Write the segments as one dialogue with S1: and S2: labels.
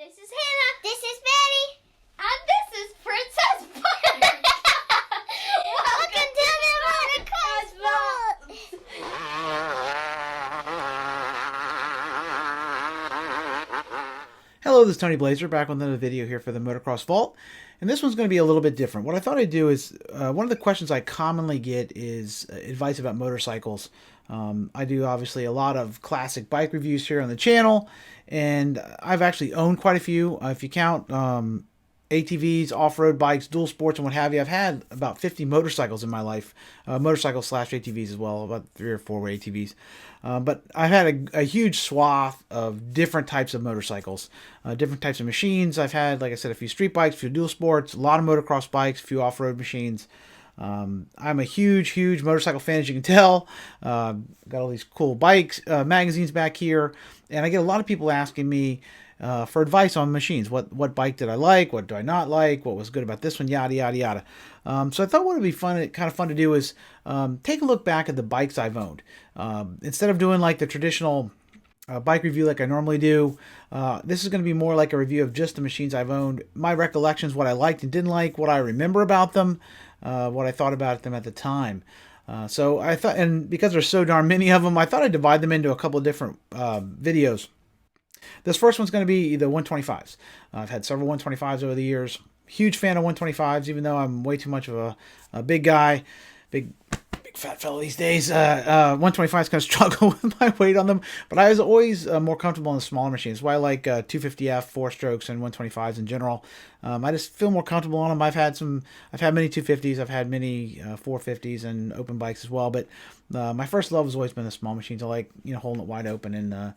S1: This is Hannah. This is Betty. And this is Princess Bud. Welcome to the Motocross Vault.
S2: Hello, this is Tony Blazer back with another video here for the Motocross Vault. And this one's going to be a little bit different. What I thought I'd do is, one of the questions I commonly get is advice about motorcycles. I do obviously a lot of classic bike reviews here on the channel, and I've actually owned quite a few. If you count ATVs, off-road bikes, dual sports, and what have you, I've had about 50 motorcycles in my life. Motorcycles / ATVs as well, about 3 or 4 ATVs. But I've had a huge swath of different types of motorcycles, different types of machines. I've had, like I said, a few street bikes, a few dual sports, a lot of motocross bikes, a few off-road machines. I'm a huge motorcycle fan, as you can tell. Got all these cool bikes, magazines back here, and I get a lot of people asking me for advice on machines. What bike did I like? What do I not like? What was good about this one? Yada yada yada. So I thought what would be kind of fun to do is take a look back at the bikes I've owned. Instead of doing like the traditional bike review like I normally do, this is going to be more like a review of just the machines I've owned, my recollections, what I liked and didn't like, what I remember about them, what I thought about them at the time. So I thought, and because there's so darn many of them, I thought I'd divide them into a couple of different videos. This first one's going to be the 125s. I've had several 125s over the years. Huge fan of 125s, even though I'm way too much of a big guy, big fat fellow these days. 125s kind of struggle with my weight on them, but I was always more comfortable in the smaller machines. That's why I like 250F, 4-strokes, and 125s in general. I just feel more comfortable on them. I've had many 250s, I've had many 450s and open bikes as well, but my first love has always been the small machines. I like, holding it wide open and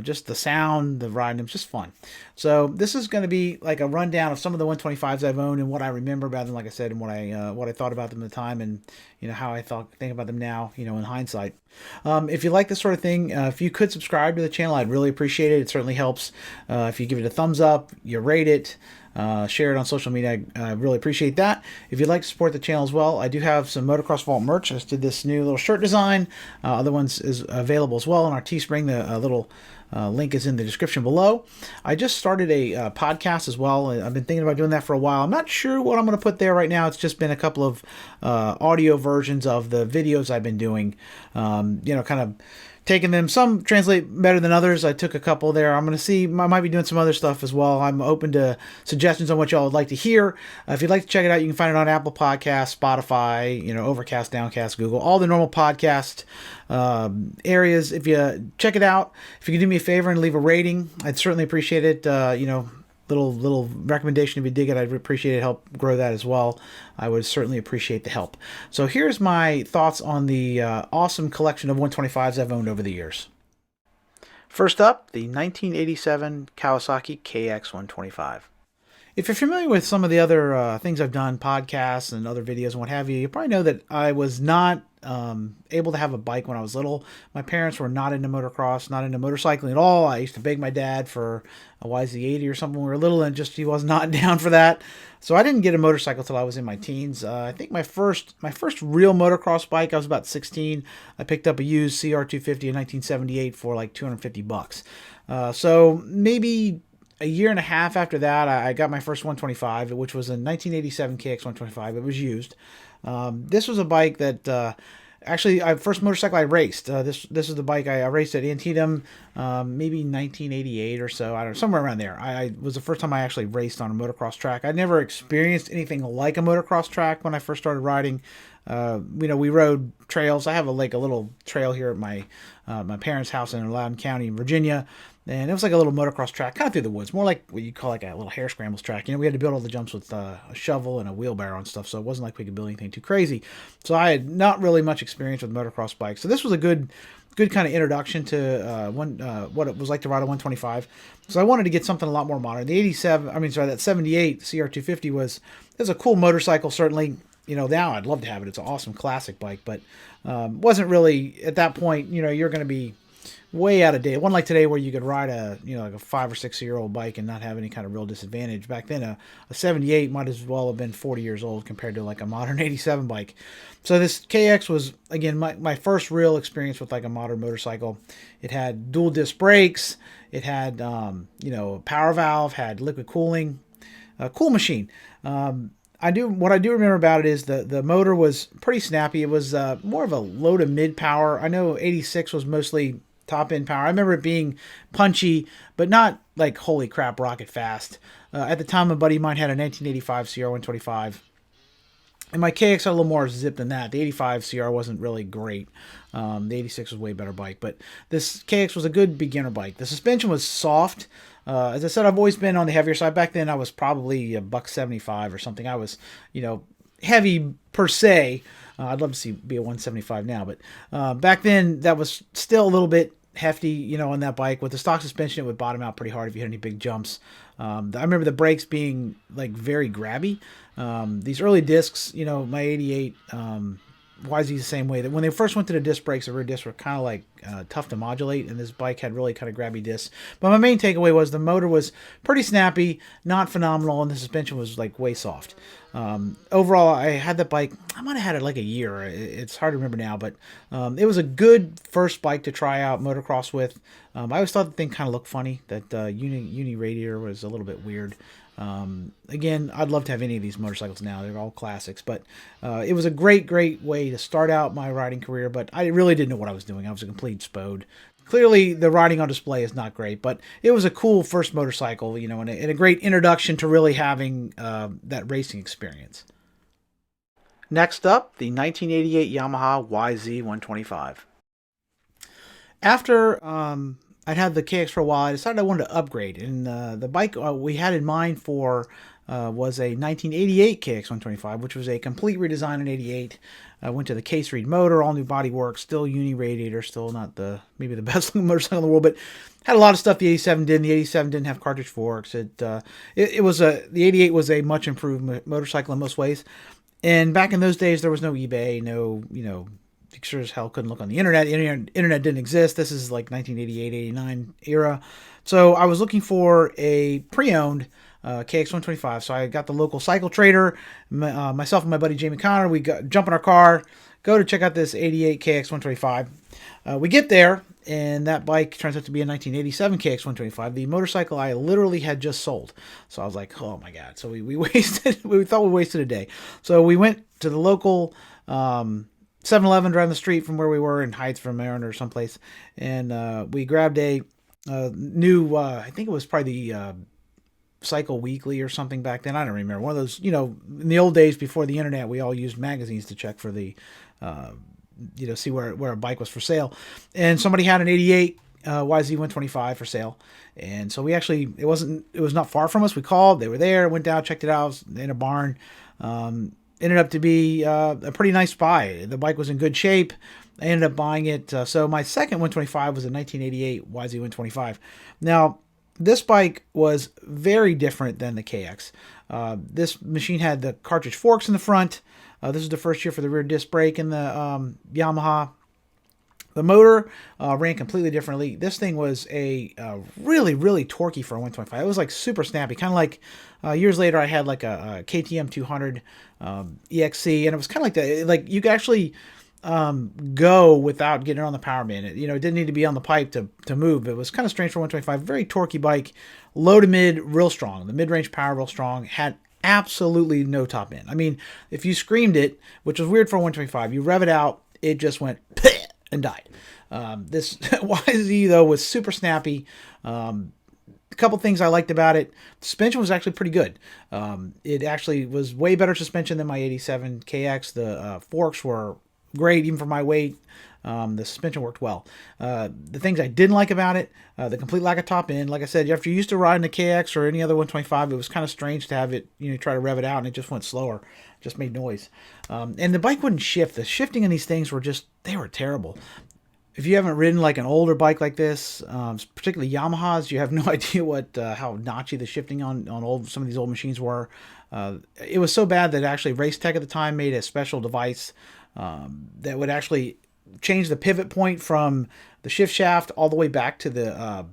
S2: just the sound, the riding, it's just fun. So this is going to be like a rundown of some of the 125s I've owned and what I remember about them, like I said, and what I thought about them at the think about them now, in hindsight. If you like this sort of thing, if you could subscribe to the channel, I'd really appreciate it. It certainly helps. If you give it a thumbs up, you rate it, share it on social media, I really appreciate that. If you'd like to support the channel as well, I do have some Motocross Vault merch. I just did this new little shirt design. Other ones is available as well on our Teespring. The little link is in the description below. I just started a podcast as well. I've been thinking about doing that for a while. I'm not sure what I'm going to put there right now. It's just been a couple of audio versions of the videos I've been doing, kind of taking them. Some translate better than others. I took a couple there. I'm going to see. I might be doing some other stuff as well. I'm open to suggestions on what y'all would like to hear. If you'd like to check it out, you can find it on Apple Podcasts, Spotify, Overcast, Downcast, Google, all the normal podcast areas. If you check it out, if you can do me a favor and leave a rating, I'd certainly appreciate it. Little recommendation if you dig it, I'd appreciate it. Help grow that as well. I would certainly appreciate the help. So here's my thoughts on the awesome collection of 125s I've owned over the years. First up, the 1987 Kawasaki Kx 125. If you're familiar with some of the other things I've done, podcasts and other videos and what have you, you probably know that I was not able to have a bike when I was little. My parents were not into motocross, not into motorcycling at all. I used to beg my dad for a YZ80 or something when we were little, and he was not down for that. So I didn't get a motorcycle till I was in my teens. I think my first real motocross bike, I was about 16. I picked up a used Cr125 in 1978 for like $250. So maybe a year and a half after that, I got my first 125, which was a 1987 Kx 125. It was used. This was a bike that actually, first motorcycle I raced. This is the bike I raced at Antietam, maybe 1988 or so. I don't know, somewhere around there. I was the first time I actually raced on a motocross track. I never experienced anything like a motocross track when I first started riding. We rode trails. I have a little trail here at my parents' house in Loudoun County in Virginia. And it was like a little motocross track, kind of through the woods, more like what you call like a little hare scrambles track. We had to build all the jumps with a shovel and a wheelbarrow and stuff, so it wasn't like we could build anything too crazy. So I had not really much experience with motocross bikes. So this was a good kind of introduction to what it was like to ride a 125. So I wanted to get something a lot more modern. The that 78 Cr250 was a cool motorcycle, certainly. Now I'd love to have it. It's an awesome classic bike, but wasn't really at that point. You're going to be way out of date. It wasn't like today where you could ride a like a 5 or 6 year old bike and not have any kind of real disadvantage. Back then, a 78 might as well have been 40 years old compared to like a modern 87 bike. So this KX was, again, my first real experience with like a modern motorcycle. It had dual disc brakes. It had a power valve, had liquid cooling, cool machine. What I do remember about it is the motor was pretty snappy. It was more of a low to mid power. I know 86 was mostly top end power. I remember it being punchy, but not like holy crap rocket fast. At the time, a buddy of mine had a 1985 Cr125. And my KX had a little more zip than that. The 85 CR wasn't really great. The 86 was a way better bike. But this KX was a good beginner bike. The suspension was soft. As I said, I've always been on the heavier side. Back then, I was probably a $175 or something. I was, heavy per se. I'd love to be a 175 now. But back then, that was still a little bit hefty, on that bike. With the stock suspension, it would bottom out pretty hard if you had any big jumps. I remember the brakes being like very grabby. These early discs, my 88 YZ the same way. That when they first went to the disc brakes, the rear discs were kind of like tough to modulate, and this bike had really kind of grabby discs. But my main takeaway was the motor was pretty snappy, not phenomenal, and the suspension was like way soft. Overall, I had that bike. I might have had it like a year. It's hard to remember now, but it was a good first bike to try out motocross with. I always thought the thing kind of looked funny. That uni radiator was a little bit weird. Again, I'd love to have any of these motorcycles now. They're all classics, but it was a great way to start out my riding career, but I really didn't know what I was doing. I was a complete spode. Clearly, the riding on display is not great, but it was a cool first motorcycle, and a great introduction to really having that racing experience. Next up, the 1988 Yamaha YZ125. After I'd had the KX for a while, I decided I wanted to upgrade, and the bike we had in mind for was a 1988 KX125, which was a complete redesign in '88. Went to the case reed motor, all new bodywork, still uni radiator, still not maybe the best looking motorcycle in the world, but had a lot of stuff the 87 did. The 87 didn't have cartridge forks. The 88 was a much improved motorcycle in most ways. And back in those days, there was no eBay, no, you sure as hell couldn't look on the internet. Internet didn't exist. This is like 1988, 89 era. So I was looking for a pre-owned KX125. So I got the local cycle trader. Myself and my buddy Jamie Connor, we jump in our car, go to check out this 88 KX125. We get there, and that bike turns out to be a 1987 KX125, the motorcycle I literally had just sold. So I was like, oh my God. So we thought we wasted a day. So we went to the local 7-Eleven down the street from where we were in Heights from Marin or someplace, and we grabbed a new, I think it was probably the Cycle Weekly or something back then. I don't remember. One of those, in the old days before the internet, we all used magazines to check for the, see where a bike was for sale. And somebody had an 88 YZ125 for sale. And so it was not far from us. We called, they were there, went down, checked it out in a barn. Ended up to be a pretty nice buy. The bike was in good shape. I ended up buying it. So my second 125 was a 1988 YZ125. Now, this bike was very different than the KX. This machine had the cartridge forks in the front. This is the first year for the rear disc brake in the Yamaha. The motor ran completely differently. This thing was a really, really torquey for a 125. It was like super snappy, kind of like years later I had like a KTM 200 EXC, and it was kind of like that. Like you could actually go without getting on the power band. It didn't need to be on the pipe to move. It was kind of strange for 125. Very torquey bike, low to mid, real strong. The mid-range power real strong. Had absolutely no top end. I mean, if you screamed it, which was weird for a 125, you rev it out, it just went and died. This YZ though was super snappy. A couple things I liked about it. The suspension was actually pretty good. It actually was way better suspension than my 87 KX. The forks were great even for my weight. The suspension worked well. The things I didn't like about it, the complete lack of top end. Like I said, after you're used to riding a KX or any other 125, it was kind of strange to have it, try to rev it out and it just went slower, just made noise. And the bike wouldn't shift. The shifting in these things they were terrible. If you haven't ridden like an older bike like this, particularly Yamahas, you have no idea how notchy the shifting on some of these old machines were. It was so bad that actually Race Tech at the time made a special device that would actually change the pivot point from the shift shaft all the way back to the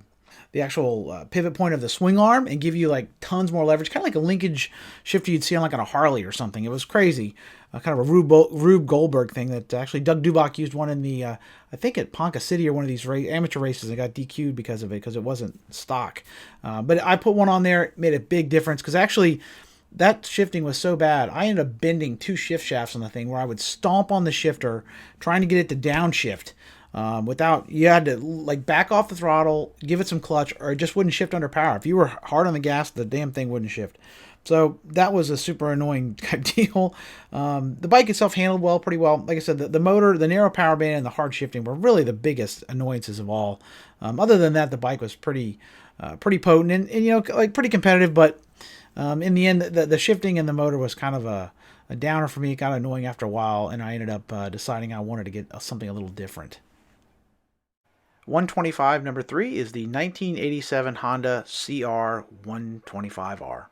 S2: actual pivot point of the swing arm and give you like tons more leverage, kind of like a linkage shifter you'd see on like on a Harley or something. It was crazy, kind of a Rube Goldberg thing that actually Doug Dubach used one in the I think at Ponca City or one of these amateur races and got DQ'd because of it, because it wasn't stock. But I put one on there, it made a big difference, because actually that shifting was so bad, I ended up bending 2 shift shafts on the thing where I would stomp on the shifter trying to get it to downshift. Without, you had to like back off the throttle, give it some clutch, or it just wouldn't shift under power. If you were hard on the gas, the damn thing wouldn't shift. So that was a super annoying type deal. The bike itself handled pretty well. Like I said, the motor, the narrow power band, and the hard shifting were really the biggest annoyances of all. Other than that, the bike was pretty potent and you know, like pretty competitive. But in the end, the shifting and the motor was kind of a downer for me. It got annoying after a while, and I ended up deciding I wanted to get something a little different. 125 number 3 is the 1987 Honda Cr125R.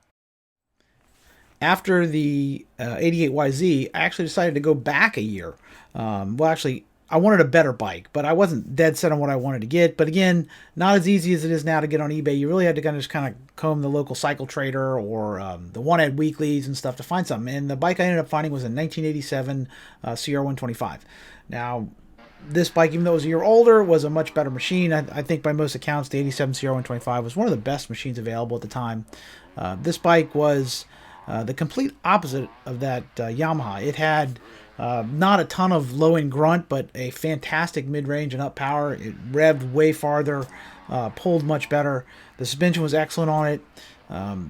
S2: After the 88 YZ, I actually decided to go back a year. Well, actually, I wanted a better bike, but I wasn't dead set on what I wanted to get. But again, not as easy as it is now to get on eBay. You really had to just kind of comb the local cycle trader or the one-ad weeklies and stuff to find something. And the bike I ended up finding was a 1987 Cr125. Now, this bike, even though it was a year older, was a much better machine. I think by most accounts, the 87 Cr125 was one of the best machines available at the time. This bike was the complete opposite of that Yamaha. It had not a ton of low-end grunt, but a fantastic mid-range and up power. It revved way farther, pulled much better. The suspension was excellent on it.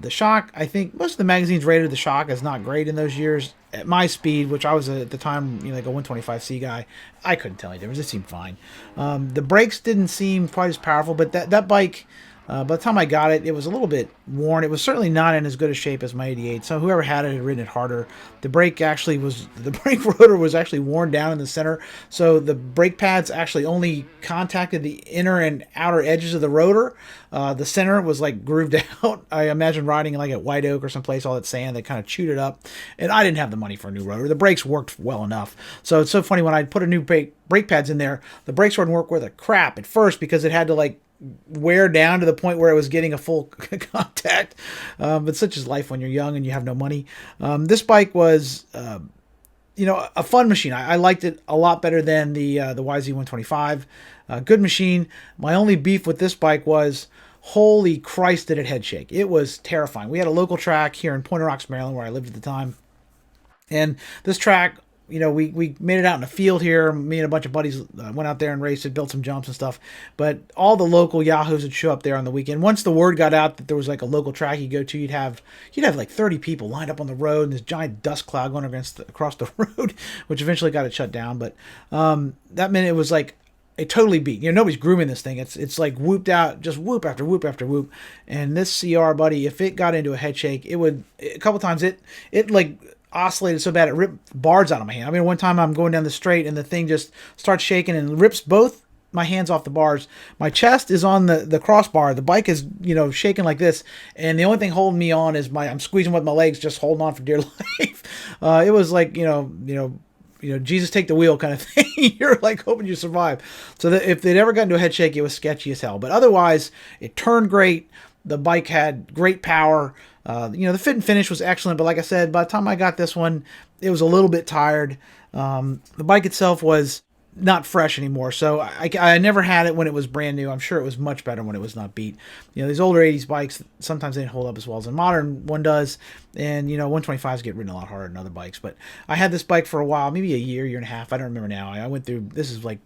S2: The shock, I think most of the magazines rated the shock as not great in those years. At my speed, which I was at the time, you know, like a 125C guy, I couldn't tell any difference. It seemed fine. The brakes didn't seem quite as powerful, but that bike, by the time I got it, it was a little bit worn. It was certainly not in as good a shape as my 88. So whoever had it had ridden it harder. The brake rotor was actually worn down in the center. So the brake pads actually only contacted the inner and outer edges of the rotor. The center was like grooved out. I imagine riding like at White Oak or someplace, all that sand, they kind of chewed it up. And I didn't have the money for a new rotor. The brakes worked well enough. So it's so funny when I put a new brake pads in there, the brakes wouldn't work worth a crap at first because it had to like wear down to the point where it was getting a full contact. But such is life when you're young and you have no money. This bike was, you know, a fun machine. I liked it a lot better than the YZ125. Good machine. My only beef with this bike was, holy Christ, did it head shake. It was terrifying. We had a local track here in Pointer Rocks, Maryland, where I lived at the time. And this track, you know, we made it out in a field here. Me and a bunch of buddies went out there and raced it, built some jumps and stuff. But all the local yahoos would show up there on the weekend. Once the word got out that there was like a local track you go to, you'd have like 30 people lined up on the road and this giant dust cloud going across the road, which eventually got it shut down. But that meant it was like a totally beat. You know, nobody's grooming this thing. It's like whooped out, just whoop after whoop after whoop. And this CR, buddy, if it got into a head shake, it would, a couple times it like oscillated so bad it ripped bars out of my hand. I mean, one time I'm going down the straight and the thing just starts shaking and rips both my hands off the bars. My chest is on the crossbar. The bike is, you know, shaking like this, and the only thing holding me on is I'm squeezing with my legs, just holding on for dear life. It was like, you know, Jesus take the wheel kind of thing. You're like hoping you survive. So that if they'd ever gotten to a head shake, it was sketchy as hell. But otherwise, it turned great. The bike had great power. You know, the fit and finish was excellent, but like I said, by the time I got this one, it was a little bit tired. The bike itself was not fresh anymore, so I never had it when it was brand new. I'm sure it was much better when it was not beat. You know, these older 80s bikes, sometimes they didn't hold up as well as a modern one does, and, you know, 125s get ridden a lot harder than other bikes. But I had this bike for a while, maybe a year and a half, I don't remember now. I went through, this is like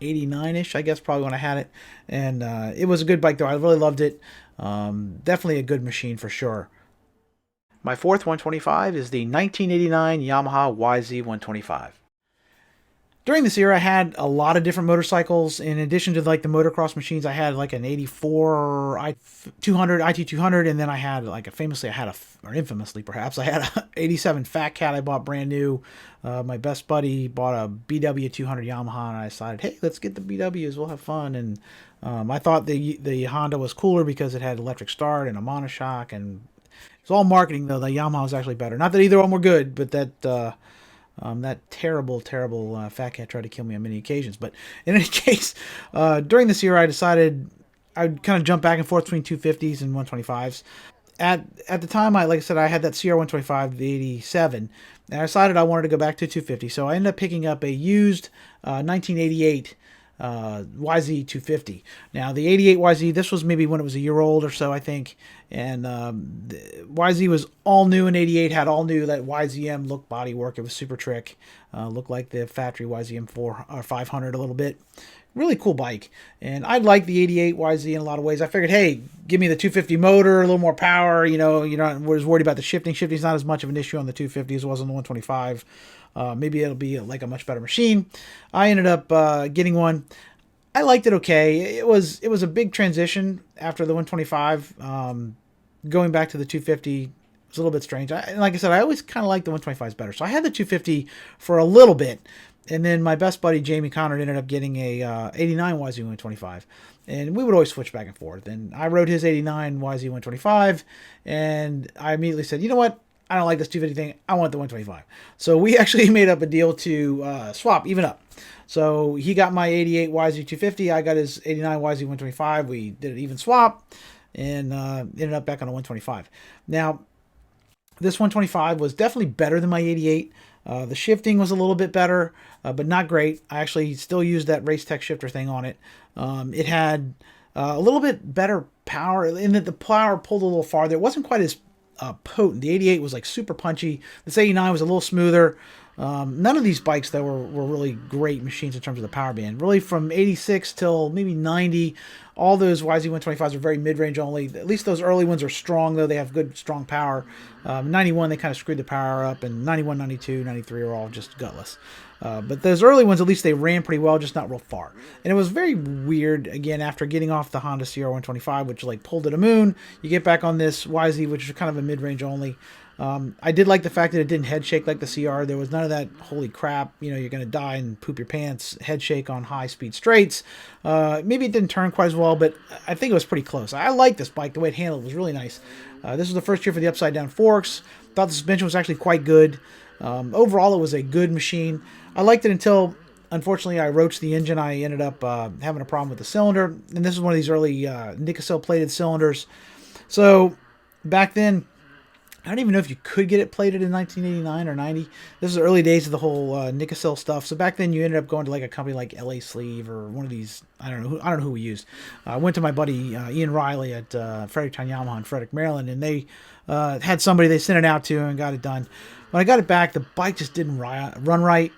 S2: 89-ish, I guess, probably when I had it, and it was a good bike, though. I really loved it. Definitely a good machine for sure. My fourth 125 is the 1989 Yamaha YZ125. During this era, I had a lot of different motorcycles. In addition to like the motocross machines, I had like an 84 IT200, and then I had like infamously perhaps, I had a 87 Fat Cat I bought brand new. My best buddy bought a BW 200 Yamaha, and I decided, hey, let's get the BWs, we'll have fun. And I thought the Honda was cooler because it had electric start and a monoshock, and it's all marketing though. The Yamaha was actually better. Not that either of them were good, but that That terrible, terrible fat cat tried to kill me on many occasions. But in any case, during this year, I decided I'd kind of jump back and forth between 250s and 125s. At the time, like I said, I had that Cr125, the 87, and I decided I wanted to go back to 250. So I ended up picking up a used 1988 YZ250. Now the 88 YZ, this was maybe when it was a year old or so, I think, and the YZ was all new in 88, had all new that YZM look bodywork. It was super trick, looked like the factory YZM 500 a little bit. Really cool bike, and I like the 88 YZ in a lot of ways. I figured, hey, give me the 250 motor, a little more power. You know, you're not was worried about the shifting. Shifting's not as much of an issue on the 250 as it was on the 125. Maybe it'll be like a much better machine. I ended up getting one. I liked it okay. It was a big transition after the 125. Going back to the 250 was a little bit strange. Like I said, I always kind of liked the 125s better. So I had the 250 for a little bit. And then my best buddy, Jamie Conrad, ended up getting a 89 YZ125. And we would always switch back and forth. And I rode his 89 YZ125. And I immediately said, you know what? I don't like this 250 thing. I want the 125. So we actually made up a deal to swap, even up. So he got my 88 YZ250. I got his 89 YZ125. We did an even swap. And ended up back on a 125. Now, this 125 was definitely better than my 88. The shifting was a little bit better, but not great. I actually still used that Race Tech shifter thing on it. It had a little bit better power in that the power pulled a little farther. It wasn't quite as potent. The 88 was like super punchy. This 89 was a little smoother. None of these bikes that were really great machines in terms of the power band. Really from 86 till maybe 90, all those YZ125s are very mid-range only. At least those early ones are strong, though. They have good, strong power. 91, they kind of screwed the power up, and 91, 92, 93 are all just gutless. But those early ones, at least they ran pretty well, just not real far. And it was very weird, again, after getting off the Honda Cr125, which like pulled to the moon. You get back on this YZ, which is kind of a mid-range only. I did like the fact that it didn't head shake like the CR. There was none of that holy crap, you know, you're going to die and poop your pants head shake on high speed straights. Maybe it didn't turn quite as well, but I think it was pretty close. I like this bike. The way it handled was really nice. This was the first year for the upside down forks. Thought the suspension was actually quite good. Overall, it was a good machine. I liked it until, unfortunately, I roached the engine. I ended up having a problem with the cylinder, and this is one of these early Nicocel plated cylinders. So back then, I don't even know if you could get it plated in 1989 or 90. This is the early days of the whole Nicocel stuff. So back then, you ended up going to like a company like LA Sleeve or one of these. I don't know who we used. I went to my buddy Ian Riley at Fredericktown Yamaha in Frederick, Maryland, and they had somebody they sent it out to and got it done. When I got it back, the bike just didn't run right.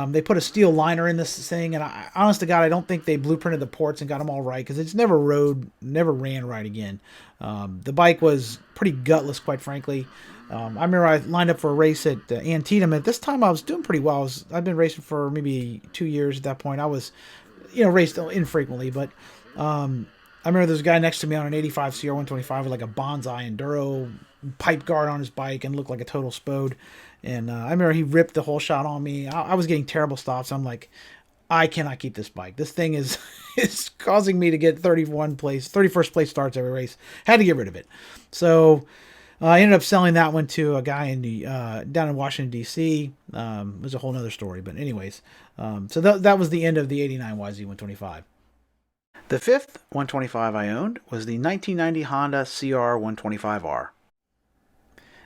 S2: They put a steel liner in this thing, and honest to God, I don't think they blueprinted the ports and got them all right, because it's never ran right again. The bike was pretty gutless, quite frankly. I remember I lined up for a race at Antietam. At this time, I was doing pretty well. I've been racing for maybe 2 years at that point. I was, raced infrequently, but I remember there was a guy next to me on an 85 CR125 with like a bonsai enduro pipe guard on his bike and looked like a total spode. And I remember he ripped the whole shot on me. I was getting terrible stops. I'm like, I cannot keep this bike. This thing is causing me to get 31st place starts every race. Had to get rid of it. So I ended up selling that one to a guy in down in Washington, D.C. It was a whole other story. But anyways, so that was the end of the 89 YZ125. The fifth 125 I owned was the 1990 Honda Cr125R.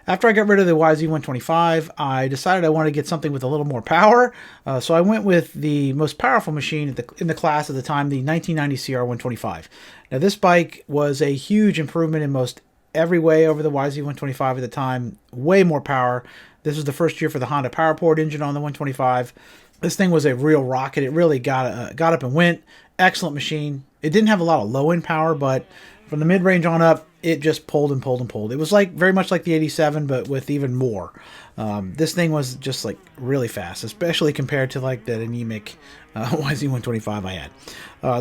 S2: After I got rid of the YZ125, I decided I wanted to get something with a little more power. So I went with the most powerful machine in the class at the time, the 1990 Cr125. Now this bike was a huge improvement in most every way over the YZ125 at the time. Way more power. This was the first year for the Honda PowerPort engine on the 125. This thing was a real rocket. It really got up and went. Excellent machine. It didn't have a lot of low-end power, but from the mid-range on up, it just pulled and pulled and pulled. It was like very much like the 87, but with even more. This thing was just like really fast, especially compared to like that anemic YZ125 I had.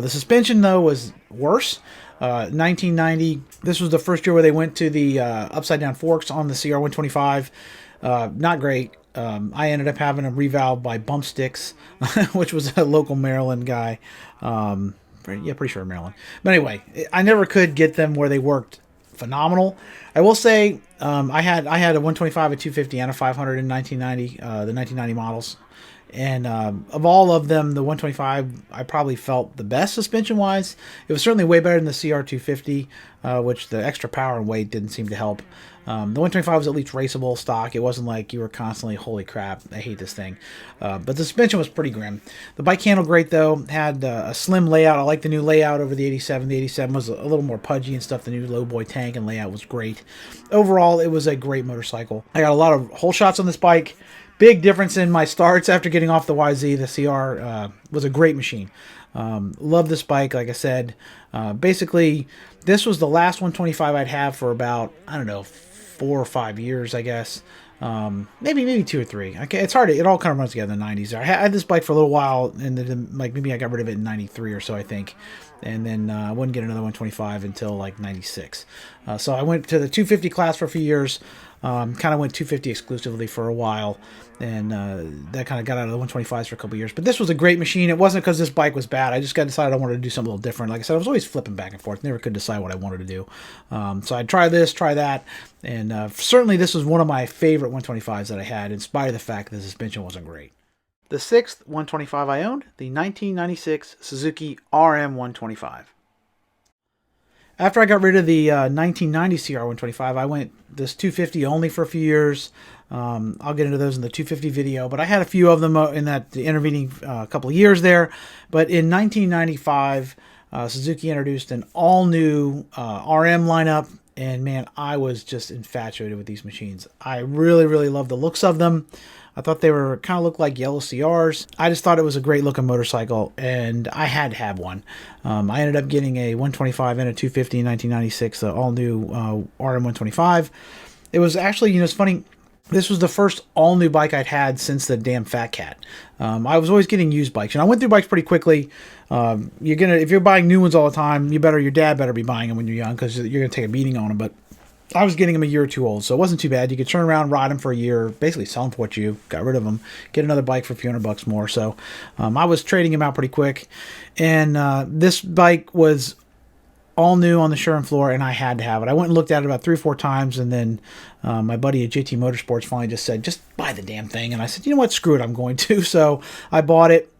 S2: The suspension though was worse. 1990. This was the first year where they went to the upside down forks on the Cr125. Not great. I ended up having them revalved by Bump Sticks, which was a local Maryland guy. Pretty sure Maryland. But anyway, I never could get them where they worked phenomenal. I will say I had a 125, a 250, and a 500 in 1990, the 1990 models. And of all of them, the 125 I probably felt the best suspension-wise. It was certainly way better than the Cr250, which the extra power and weight didn't seem to help. The 125 was at least raceable stock. It wasn't like you were constantly, holy crap, I hate this thing. But the suspension was pretty grim. The bike handled great, though. Had a slim layout. I like the new layout over the 87. The 87 was a little more pudgy and stuff. The new low boy tank and layout was great. Overall, it was a great motorcycle. I got a lot of hole shots on this bike. Big difference in my starts after getting off the YZ. The CR was a great machine. Love this bike, like I said. Basically, this was the last 125 I'd have for about, I don't know, 4 or 5 years, I guess. Maybe 2 or 3. Okay, it's hard. It all kind of runs together in the 90s. I had this bike for a little while, and then like maybe I got rid of it in 93 or so, I think. And then I wouldn't get another 125 until like 96. So I went to the 250 class for a few years. Kind of went 250 exclusively for a while, and that kind of got out of the 125s for a couple years. But this was a great machine. It wasn't because this bike was bad. I just decided I wanted to do something a little different. Like I said, I was always flipping back and forth. Never could decide what I wanted to do. So I'd try this, try that, and certainly this was one of my favorite 125s that I had, in spite of the fact that the suspension wasn't great. The sixth 125 I owned, the 1996 Suzuki RM125. After I got rid of the 1990 CR125, I went this 250 only for a few years. I'll get into those in the 250 video, but I had a few of them in the intervening couple of years there. But in 1995, Suzuki introduced an all-new RM lineup, and man, I was just infatuated with these machines. I really, really loved the looks of them. I thought they were kind of looked like yellow CRs. I just thought it was a great looking motorcycle, and I had to have one. I ended up getting a 125 and a 250 in 1996, the all new RM125. It was actually, it's funny. This was the first all new bike I'd had since the damn Fat Cat. I was always getting used bikes, and I went through bikes pretty quickly. If you're buying new ones all the time, your dad better be buying them when you're young, because you're gonna take a beating on them. But I was getting them a year or two old, so it wasn't too bad. You could turn around, ride them for a year, basically sell them for what you got rid of them, get another bike for a few $100 more. So I was trading them out pretty quick, and this bike was all new on the showroom floor, and I had to have it. I went and looked at it about 3 or 4 times, and then my buddy at JT Motorsports finally just said, just buy the damn thing. And I said, you know what, screw it, I'm going to. So I bought it.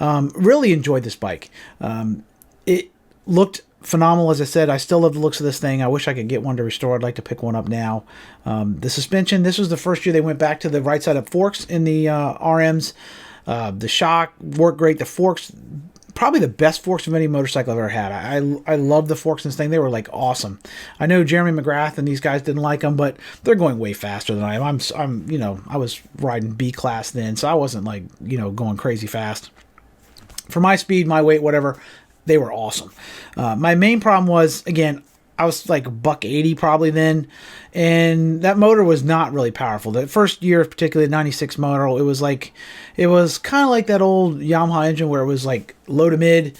S2: Really enjoyed this bike. It looked phenomenal. As I said, I still love the looks of this thing. I wish I could get one to restore. I'd like to pick one up now. The suspension, this was the first year they went back to the right side up forks in the RMs. The shock worked great. The forks, probably the best forks of any motorcycle I've ever had. I love the forks in this thing. They were like awesome. I know Jeremy McGrath and these guys didn't like them, but they're going way faster than I am. I was riding B class then, so I wasn't like, going crazy fast. For my speed, my weight, whatever, they were awesome. My main problem was, again, I was like $180 probably then, and that motor was not really powerful. The first year, particularly the 96 motor, it was kind of like that old Yamaha engine where it was like low to mid.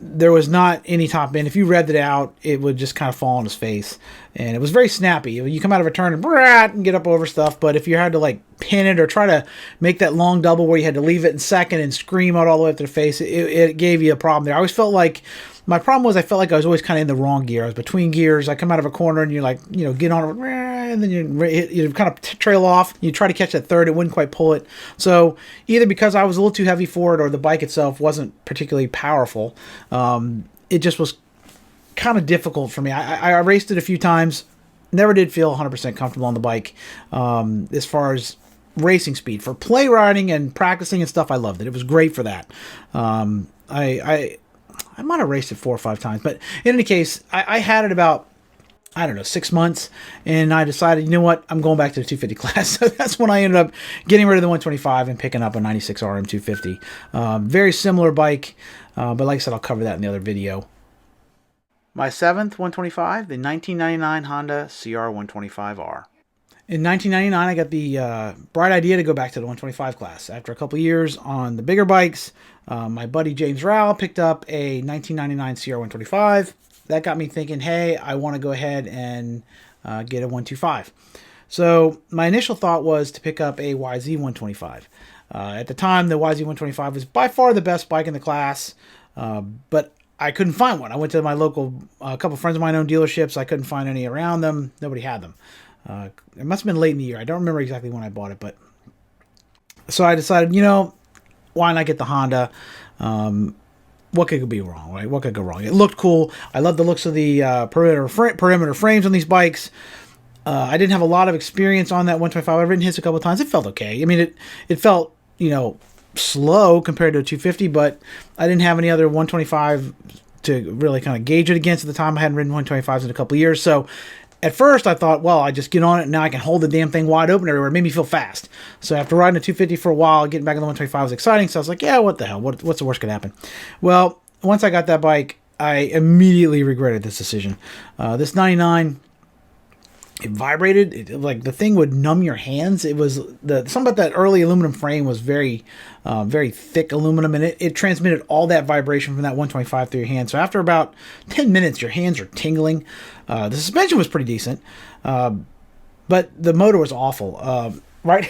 S2: There was not any top end. If you revved it out, it would just kind of fall on his face. And it was very snappy. You come out of a turn and get up over stuff. But if you had to like pin it or try to make that long double where you had to leave it in second and scream out all the way up to the face, it gave you a problem there. I always felt like, my problem was I felt like I was always kind of in the wrong gear. I was between gears. I come out of a corner and you're like, get on it, and then you kind of trail off. You try to catch that third. It wouldn't quite pull it. So either because I was a little too heavy for it or the bike itself wasn't particularly powerful, it just was kind of difficult for me. I raced it a few times. Never did feel 100% comfortable on the bike as far as racing speed. For play riding and practicing and stuff, I loved it. It was great for that. I might have raced it 4 or 5 times, but in any case, I had it about, 6 months, and I decided, you know what, I'm going back to the 250 class. So that's when I ended up getting rid of the 125 and picking up a 96 RM 250. Very similar bike, but like I said, I'll cover that in the other video. My 7th 125, the 1999 Honda Cr125R. In 1999, I got the bright idea to go back to the 125 class. After a couple years on the bigger bikes, my buddy James Rowell picked up a 1999 Cr125. That got me thinking, hey, I want to go ahead and get a 125. So my initial thought was to pick up a YZ125. At the time, the YZ125 was by far the best bike in the class, but I couldn't find one. I went to my local, a couple friends of mine owned dealerships. I couldn't find any around them. Nobody had them. It must have been late in the year. I don't remember exactly when I bought it, but so I decided, why not get the Honda? What could be wrong, right? What could go wrong? It looked cool. I love the looks of the perimeter frames on these bikes. I didn't have a lot of experience on that 125. I've ridden his a couple of times. It felt okay. I mean, it felt, slow compared to a 250, but I didn't have any other 125 to really kind of gauge it against at the time. I hadn't ridden 125s in a couple of years. So at first I thought, well, I just get on it and now I can hold the damn thing wide open everywhere. It made me feel fast. So after riding a 250 for a while, getting back on the 125 was exciting. So I was like, yeah, what the hell? What's the worst could happen? Well, once I got that bike, I immediately regretted this decision. This 99, it vibrated. Like the thing would numb your hands. It was something about that early aluminum frame was very, very thick aluminum, and it transmitted all that vibration from that 125 through your hand. So after about 10 minutes, your hands are tingling. The suspension was pretty decent, but the motor was awful. Right?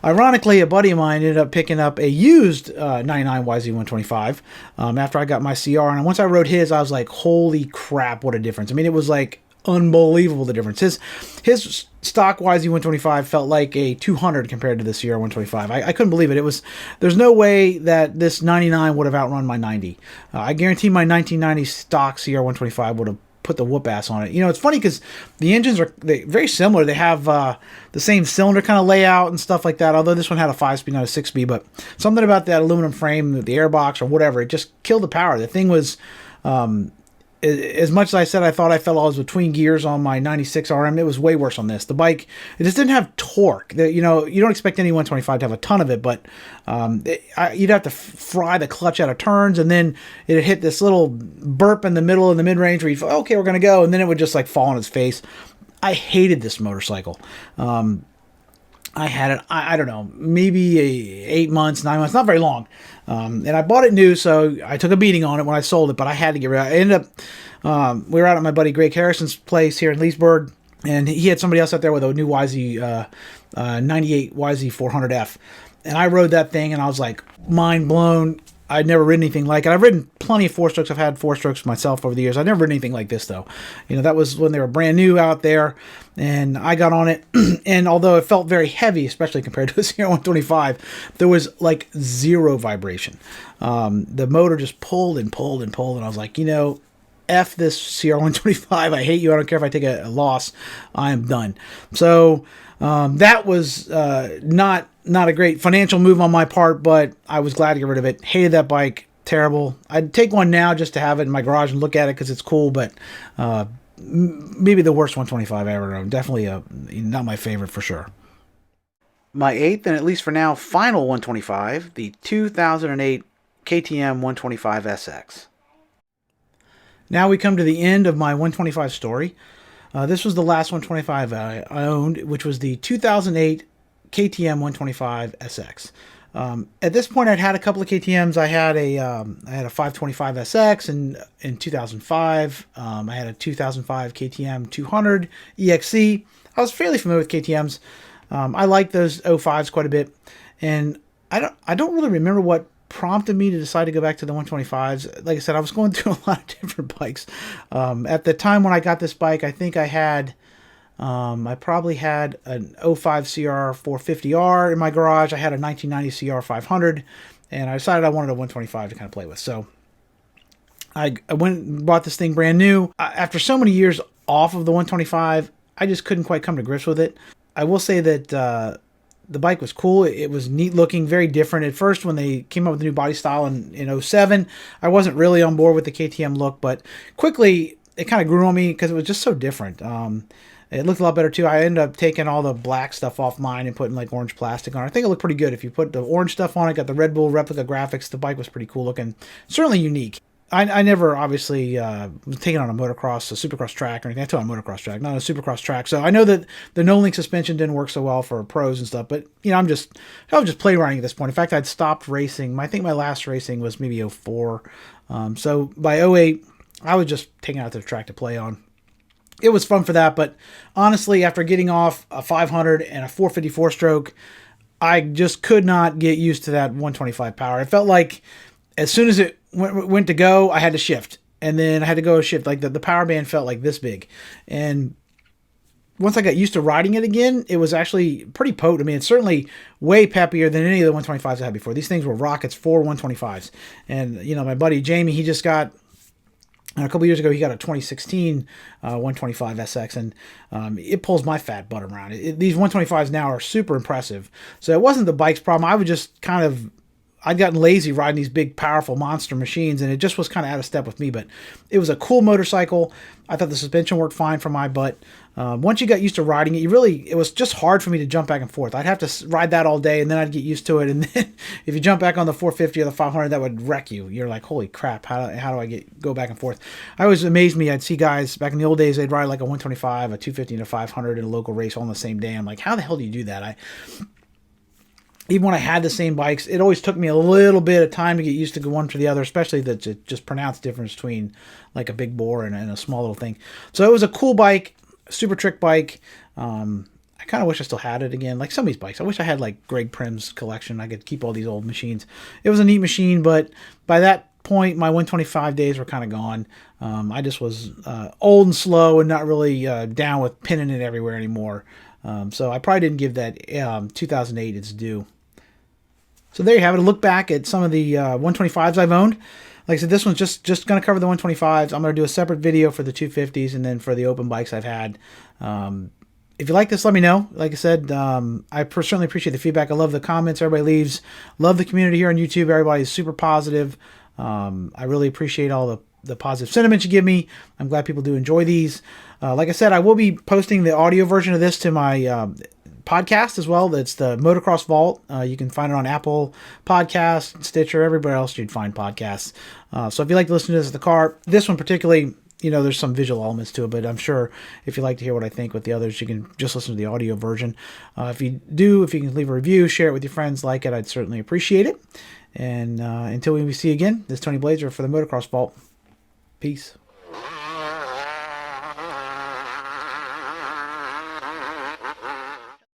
S2: Ironically, a buddy of mine ended up picking up a used 99 YZ125 after I got my CR, and once I rode his, I was like, holy crap, what a difference. I mean, it was like unbelievable the difference. His stock YZ125 felt like a 200 compared to the CR125. I couldn't believe it. There's no way that this 99 would have outrun my 90. I guarantee my 1990 stock CR125 would have put the whoop ass on it. It's funny because the engines are very similar. They have the same cylinder kind of layout and stuff like that, although this one had a 5-speed, not a 6-speed, but something about that aluminum frame, the airbox or whatever, it just killed the power. The thing was, as much as I said I thought I felt I was between gears on my 96 RM, it was way worse on this. The bike, it just didn't have torque. You don't expect any 125 to have a ton of it, but you'd have to fry the clutch out of turns, and then it'd hit this little burp in the middle of the mid-range where you feel, okay, we're going to go, and then it would just like fall on its face. I hated this motorcycle. I had it, I don't know, maybe 8 months, 9 months, not very long. And I bought it new, so I took a beating on it when I sold it, but I had to get rid of it. I ended up, we were out at my buddy Greg Harrison's place here in Leesburg, and he had somebody else out there with a new YZ, 98 YZ400F. And I rode that thing, and I was like, mind blown. I'd never ridden anything like it. I've ridden plenty of 4-strokes. I've had 4-strokes myself over the years. I've never ridden anything like this, though. That was when they were brand new out there, and I got on it. And although it felt very heavy, especially compared to a CR125, there was like zero vibration. The motor just pulled and pulled and pulled, and I was like, F this CR125. I hate you. I don't care if I take a loss. I am done. So that was not a great financial move on my part, but I was glad to get rid of it. Hated that bike. Terrible. I'd take one now just to have it in my garage and look at it because it's cool, but maybe the worst 125 I ever owned. Definitely not my favorite for sure. My eighth, and at least for now, final 125, the 2008 KTM 125 SX. Now we come to the end of my 125 story. This was the last 125 I owned, which was the 2008 KTM 125 SX. At this point, I'd had a couple of KTMs. I had a 525 SX in 2005. I had a 2005 KTM 200 EXC. I was fairly familiar with KTMs. I like those 05s quite a bit, and I don't really remember what prompted me to decide to go back to the 125s. Like I said, I was going through a lot of different bikes. At the time when I got this bike, I think I probably had an 05 CR 450R in my garage. I had a 1990 CR 500, and I decided I wanted a 125 to kind of play with. So I went and bought this thing brand new. After so many years off of the 125, I just couldn't quite come to grips with it. I will say that the bike was cool. It was neat looking, very different. At first, when they came up with the new body style in 07, I wasn't really on board with the KTM look, but quickly it kind of grew on me because it was just so different. It looked a lot better too. I ended up taking all the black stuff off mine and putting like orange plastic on it. I think it looked pretty good. If you put the orange stuff on it, got the Red Bull replica graphics, the bike was pretty cool looking. Certainly unique. I never obviously was taken on a motocross, a supercross track or anything. I took on a motocross track, not a supercross track. So I know that the no-link suspension didn't work so well for pros and stuff, but I was just play riding at this point. In fact, I'd stopped racing. I think my last racing was maybe 04. So by 08, I was just taking out to the track to play on. It was fun for that, but honestly, after getting off a 500 and a 454 stroke, I just could not get used to that 125 power. It felt like as soon as it went to go, I had to shift. And then I had to go shift. Like the power band felt like this big. And once I got used to riding it again, it was actually pretty potent. I mean, it's certainly way peppier than any of the 125s I had before. These things were rockets for 125s. And, you know, my buddy Jamie, he just got, a couple years ago, he got a 2016 125 SX, and it pulls my fat butt around. These 125s now are super impressive. So it wasn't the bike's problem. I would just kind of, I'd gotten lazy riding these big, powerful monster machines, and it just was kind of out of step with me. But it was a cool motorcycle. I thought the suspension worked fine for my butt. Once you got used to riding it, it was just hard for me to jump back and forth. I'd have to ride that all day, and then I'd get used to it. And then if you jump back on the 450 or the 500, that would wreck you. You're like, holy crap, how do I go back and forth? I always amazed me. I'd see guys back in the old days, they'd ride like a 125, a 250, and a 500 in a local race all on the same day. I'm like, how the hell do you do that? Even when I had the same bikes, it always took me a little bit of time to get used to one to the other, especially the just pronounced difference between like a big bore and a small little thing. So it was a cool bike, super trick bike. I kind of wish I still had it again, like some of these bikes. I wish I had like Greg Prim's collection. I could keep all these old machines. It was a neat machine, but by that point, my 125 days were kind of gone. I just was old and slow and not really down with pinning it everywhere anymore. So I probably didn't give that 2008 its due. So there you have it. A look back at some of the 125s I've owned. Like I said, this one's just going to cover the 125s. I'm going to do a separate video for the 250s and then for the open bikes I've had. If you like this, let me know. Like I said, I certainly appreciate the feedback. I love the comments everybody leaves. Love the community here on YouTube. Everybody's super positive. I really appreciate all the positive sentiments you give me. I'm glad people do enjoy these. Like I said, I will be posting the audio version of this to my podcast as well. That's the Motocross Vault. You can find it on Apple Podcasts, Stitcher, everywhere else you'd find podcasts. So if you like to listen to this in the car, this one particularly, you know, there's some visual elements to it, but I'm sure if you like to hear what I think with the others, you can just listen to the audio version. If you can leave a review, share it with your friends, like it, I'd certainly appreciate it. And until we see you again, this is Tony Blazer for the Motocross Vault. Peace.